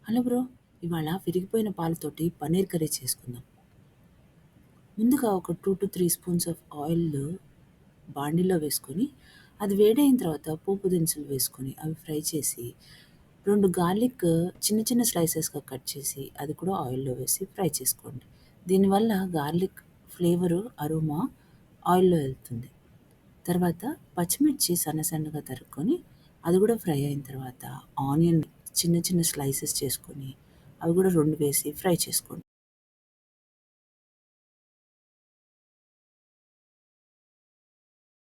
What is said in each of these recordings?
Hello bro, ఇవాళ విరిగిపోయిన పాలతోటి paneer curry చేసుకుందాం. ముందుగా ఒక 2-3 స్పూన్స్ ఆఫ్ ఆయిల్ బాండీలో వేసుకొని, అది వేడైన తర్వాత పోపు దినుసులు వేసుకొని, అవి ఫ్రై చేసి, 2 గార్లిక్ చిన్న చిన్న స్లైసెస్‌గా కట్ చేసి, అది కూడా ఆయిల్‌లో వేసి ఫ్రై చేసుకోండి. దీనివల్ల గార్లిక్ ఫ్లేవరు, అరోమా ఆయిల్‌లో ఎళ్తుంది. తర్వాత పచ్చిమిర్చి సన్న సన్నగా తరుక్కొని, అది కూడా ఫ్రై అయిన తర్వాత ఆనియన్ చిన్న చిన్న స్లైసెస్ చేసుకొని, అవి కూడా 2 వేసి ఫ్రై చేసుకోండి.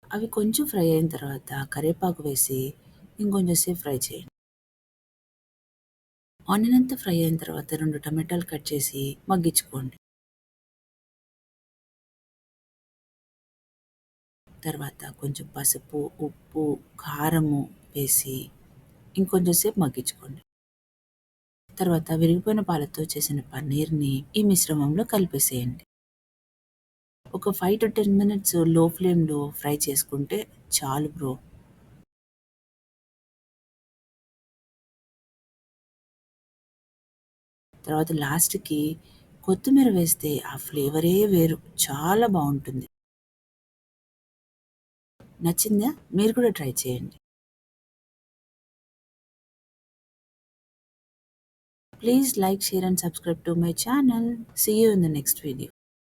అవి కొంచెం ఫ్రై అయిన తర్వాత కరివేపాకు వేసి ఇంకొంచెం సేపు ఫ్రై చేయండి. ఆనియన్ అంతా ఫ్రై అయిన తర్వాత 2 టమాటాలు కట్ చేసి మగ్గించుకోండి. తర్వాత కొంచెం పసుపు, ఉప్పు, కారము వేసి ఇంకొంచెం సేపు మగ్గించుకోండి. తర్వాత విరిగిపోయిన పాలతో చేసిన పన్నీర్‌ని ఈ మిశ్రమంలో కలిపేసేయండి. ఒక 5-10 మినిట్స్ లో ఫ్లేమ్‌లో ఫ్రై చేసుకుంటే చాలు బ్రో. తర్వాత లాస్ట్‌కి కొత్తిమీర వేస్తే ఆ ఫ్లేవరే వేరు. చాలా బావుంటుంది. నచ్చిందా? మీరు కూడా ట్రై చేయండి. Please like, share and subscribe to my channel. See you in the next video.